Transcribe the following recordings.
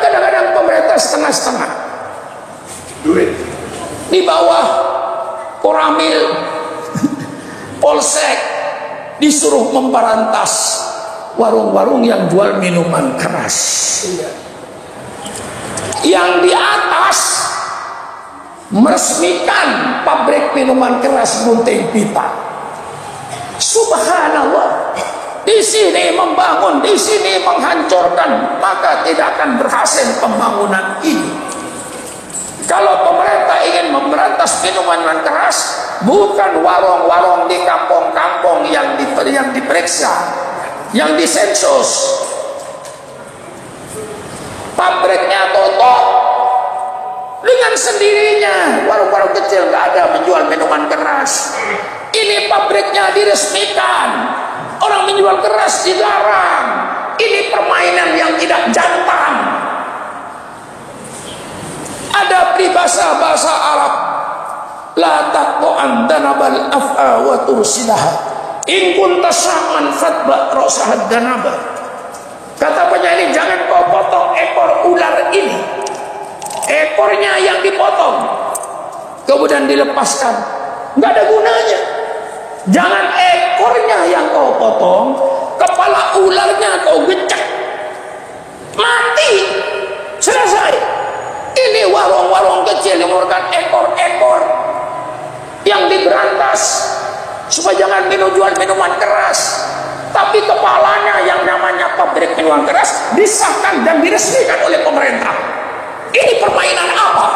kadang-kadang pemerintah setengah-setengah. Duit di bawah Koramil, Polsek disuruh memberantas warung-warung yang jual minuman keras. Yang di atas meresmikan pabrik minuman keras Gunting Pita. Subhanallah. Di sini membangun, di sini menghancurkan, maka tidak akan berhasil pembangunan ini. Kalau pemerintah ingin memberantas minuman keras, bukan warung-warung di kampung-kampung yang diperiksa, yang disensus. Pabriknya tutup dengan sendirinya, warung-warung kecil nggak ada menjual minuman keras. Ini pabriknya diresmikan, orang menjual keras dilarang. Ini permainan yang tidak jantan. Ada peribahasa Arab, la taqo'an danabal af'a wa tursilaha in kunta sa'man fatba ra'sahad danaba. Kata penyair, jangan kau potong ekor ular ini, ekornya yang dipotong kemudian dilepaskan, nggak ada gunanya. Jangan ekornya yang kau potong, kepala ularnya kau gecek, mati, selesai. Ini warung-warung kecil yang mengeluarkan ekor-ekor yang diberantas supaya jangan jual minuman keras, tapi kepalanya yang namanya pabrik minuman keras disahkan dan diresmikan oleh pemerintah. Ini permainan apa?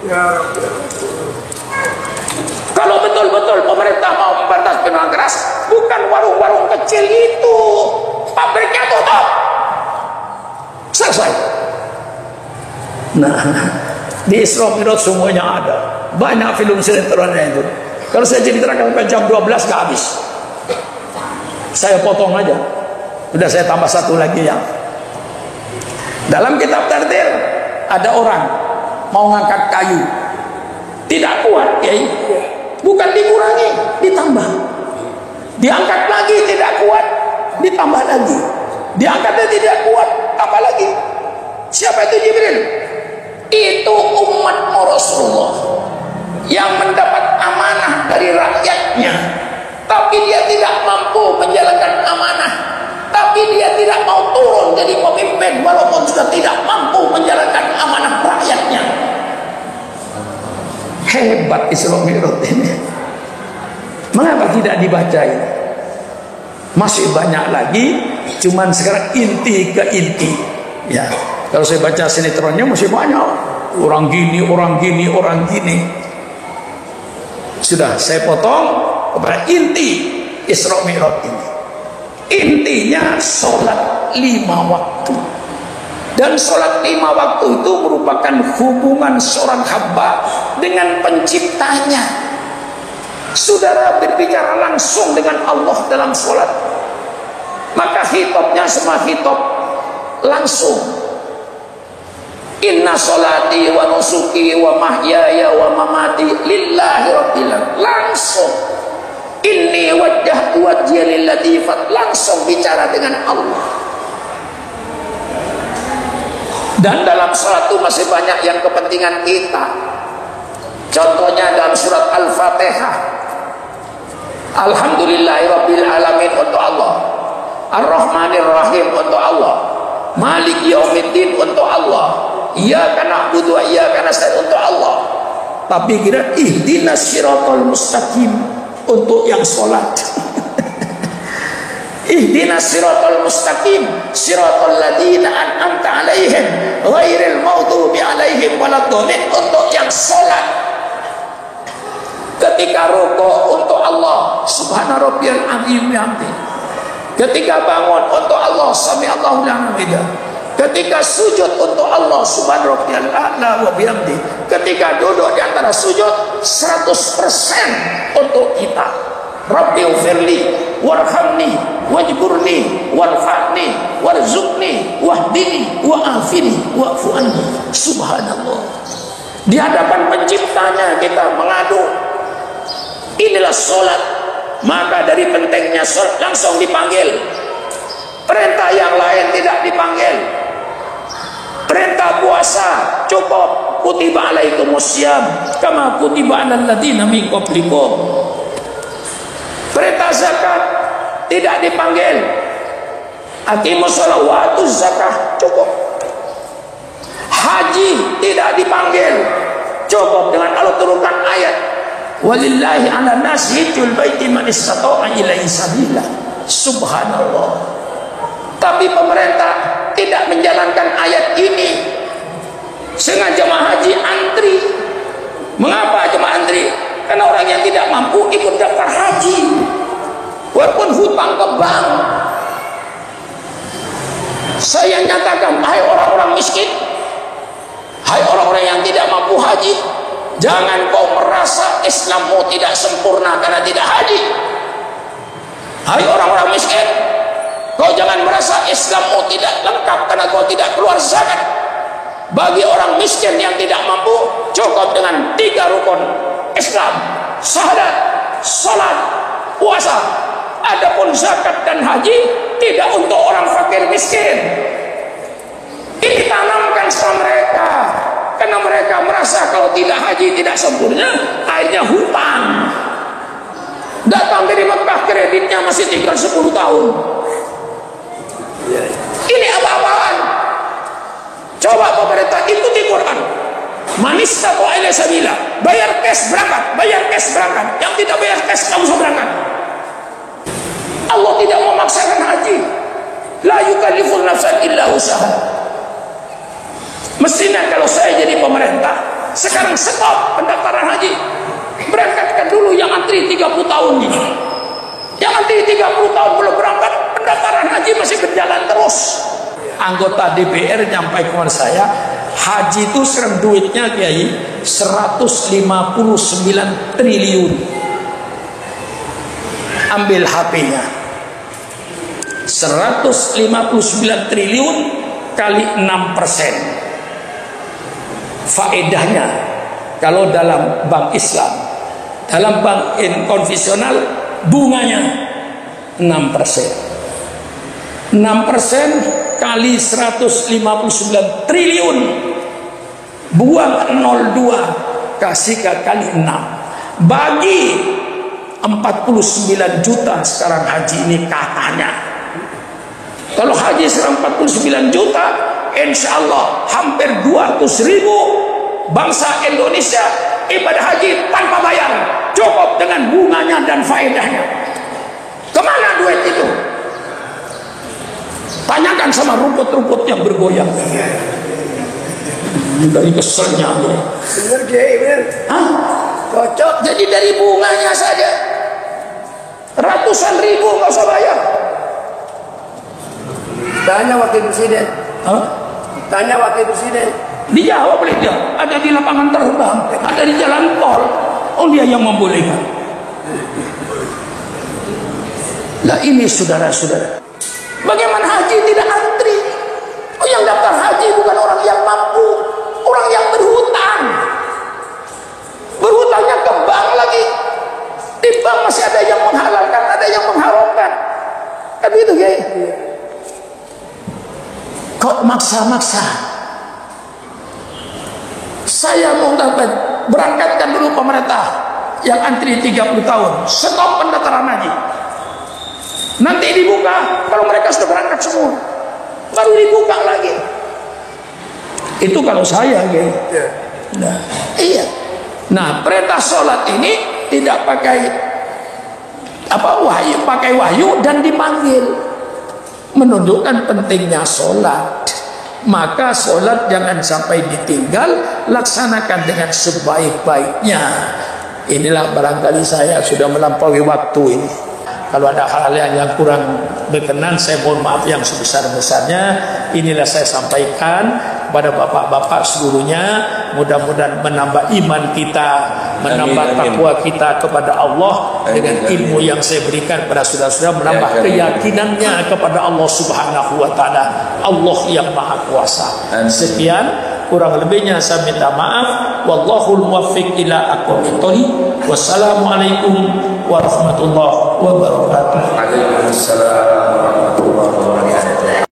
Ya. Kalau betul-betul pemerintah mau memberantas minuman keras, bukan warung-warung kecil itu, pabriknya tutup, selesai. Nah, di Isra Mi'raj semuanya ada. Banyak film sinetronnya itu. Kalau saya ceritakan sampai jam 12 gak habis. Saya potong aja. Udah saya tambah satu lagi ya. Dalam kitab Tardir ada orang mau ngangkat kayu, tidak kuat, ya. Bukan dikurangi, ditambah. Diangkat lagi tidak kuat, ditambah lagi. Diangkatnya tidak kuat, tambah lagi. Siapa itu Jibril? Itu umat Rasulullah yang mendapat amanah dari rakyatnya, tapi dia tidak mampu menjalankan amanah, tapi dia tidak mau turun jadi pemimpin walaupun sudah tidak mampu menjalankan amanah rakyatnya. Hebat Isra Mi'raj ini. Mengapa tidak dibaca ini? Masih banyak lagi, cuman sekarang inti ke inti. Ya, kalau saya baca sinetronnya masih banyak. Orang gini, orang gini, orang gini. Sudah saya potong kepada inti Isra Mi'raj ini. Intinya sholat 5 waktu. Dan sholat 5 waktu itu merupakan hubungan seorang hamba dengan penciptanya. Saudara berbicara langsung dengan Allah dalam sholat, maka hitobnya sama hitob langsung. Inna sholati wa nusuki wa mahyaya wa mamati lillahi rabbil alamin. Langsung. Inni wajjahtu wajhiya lilladzi fat, langsung bicara dengan Allah. Dan dalam sholat itu masih banyak yang kepentingan kita. Contohnya dalam surat Al-Fatihah, Alhamdulillahirabbil alamin untuk Allah, Ar-Rahmanir Rahim untuk Allah, Malik Yaumiddin untuk Allah, Iyyaka na'budu wa iyyaka nasta'in untuk Allah. Tapi kira ihdinas siratal mustaqim untuk yang sholat. Ihdinas siratal mustaqim siratal ladzina an'amta 'alaihim ghairil maghdubi 'alaihim waladdallin untuk yang sholat. Ketika rukuk untuk Allah subhana rabbiyal azim bihamdi. Ketika bangun untuk Allah sami Allahu liman hamidah. Ketika sujud untuk Allah subhana rabbiyal a'la wa bihamdi. Ketika duduk di antara sujud 100% untuk kita. Rabbi ufirli warhamni wajburni warfa'ni warzuqni wahdini wa'afini wa'fu anni. Subhanallah. Di hadapan penciptanya kita mengadu. Inilah sholat. Maka dari pentingnya sholat langsung dipanggil. Perintah yang lain tidak dipanggil. cukup. Kutiba alaikumussyam kama kutiba alal ladzina min qablikum. Perintah zakat tidak dipanggil. Aqimus shalah wa atuz zakah, cukup. Haji tidak dipanggil, cukup dengan Allah turunkan ayat walillahi 'alan nasi hajjul baiti man istata'a ilaihi sabila. Subhanallah. Tapi pemerintah tidak menjalankan ayat ini, sehingga jemaah haji antri. Mengapa jemaah antri? Karena orang yang tidak mampu ikut daftar haji, walaupun hutang ke bank. Saya nyatakan, hai orang-orang miskin, hai orang-orang yang tidak mampu haji, jangan kau merasa Islammu tidak sempurna karena tidak haji. Hai orang-orang miskin, kau jangan merasa Islammu tidak lengkap karena kau tidak keluar zakat. Bagi orang miskin yang tidak mampu, cukup dengan 3 rukun Islam: syahadat, salat, puasa. Adapun zakat dan haji tidak untuk orang fakir miskin. Ini tanamkan sama mereka, karena mereka merasa kalau tidak haji tidak sempurna, akhirnya hutang. Datang dari Mekah kreditnya masih tinggal 10 tahun. Ini apa-apaan? Coba pemerintah ikuti Quran. Manista ko ila sabila, bayar cash berangkat, bayar cash berangkat. Yang tidak bayar cash kamu usah berangkat. Allah tidak memaksakan haji. La yukallifun nafsan illa usaha. Mestinya kalau saya jadi pemerintah, sekarang stop pendaftaran haji. Berangkatkan dulu yang antri 30 tahun ini. Yang antri 30 tahun belum berangkat, pendaftaran haji masih berjalan terus. Anggota DPR nyampai kepada saya, haji itu sekarang duitnya Kiai 159 triliun. Ambil HP-nya, 159 triliun kali 6%. Faedahnya kalau dalam bank Islam, dalam bank konvensional bunganya 6%. 6% kali 159 triliun, buang 02, kasih kali 6, bagi 49 juta sekarang haji ini katanya. Kalau haji sekarang 49 juta, insya Allah hampir 200.000 bangsa Indonesia ibadah haji tanpa bayar, cukup dengan bunganya dan faedahnya. Kemana duit itu? Tanyakan sama rumput-rumput yang bergoyang. Dari keselnya. Bener Kiai, bener. Hah? Cocok. Jadi dari bunganya saja ratusan ribu nggak usah bayar. Tanya wakil presiden. Hah? Tanya wakil presiden. Dijawab oleh dia. Ada di lapangan terbang, ada di jalan tol. Oh, dia yang membolehkan. Nah ini saudara-saudara, bagaimana haji tidak antri? Oh, yang daftar haji bukan orang yang mampu, orang yang berhutang. Berhutangnya ke bank lagi. Di bank masih ada yang menghalalkan, ada yang mengharamkan. Kan begitu, Kiai? Kok maksa-maksa? Saya mau dapat, berangkatkan dulu pemerintah yang antri 30 tahun, stop pendaftaran haji. Nanti dibuka kalau mereka sudah berangkat semua, baru dibuka lagi. Itu kalau saya, Kiai. Nah, iya. Nah, perintah sholat ini tidak pakai wahyu, pakai wahyu dan dipanggil, menunjukkan pentingnya sholat. Maka sholat jangan sampai ditinggal, laksanakan dengan sebaik-baiknya. Inilah barangkali saya sudah melampaui waktu ini. Kalau ada hal-hal yang kurang berkenan, saya mohon maaf yang sebesar-besarnya. Inilah saya sampaikan kepada bapak-bapak seluruhnya. Mudah-mudahan menambah iman kita, menambah takwa kita kepada Allah dengan ilmu yang saya berikan kepada saudara-saudara, menambah keyakinannya kepada Allah Subhanahu wa taala. Allah yang Maha Kuasa. Sekian, kurang lebihnya saya minta maaf. Wallahul muwaffiq ila aqwamit thoriq. Wassalamualaikum warahmatullahi wabarakatuh. Waalaikumsalam warahmatullahi wabarakatuh.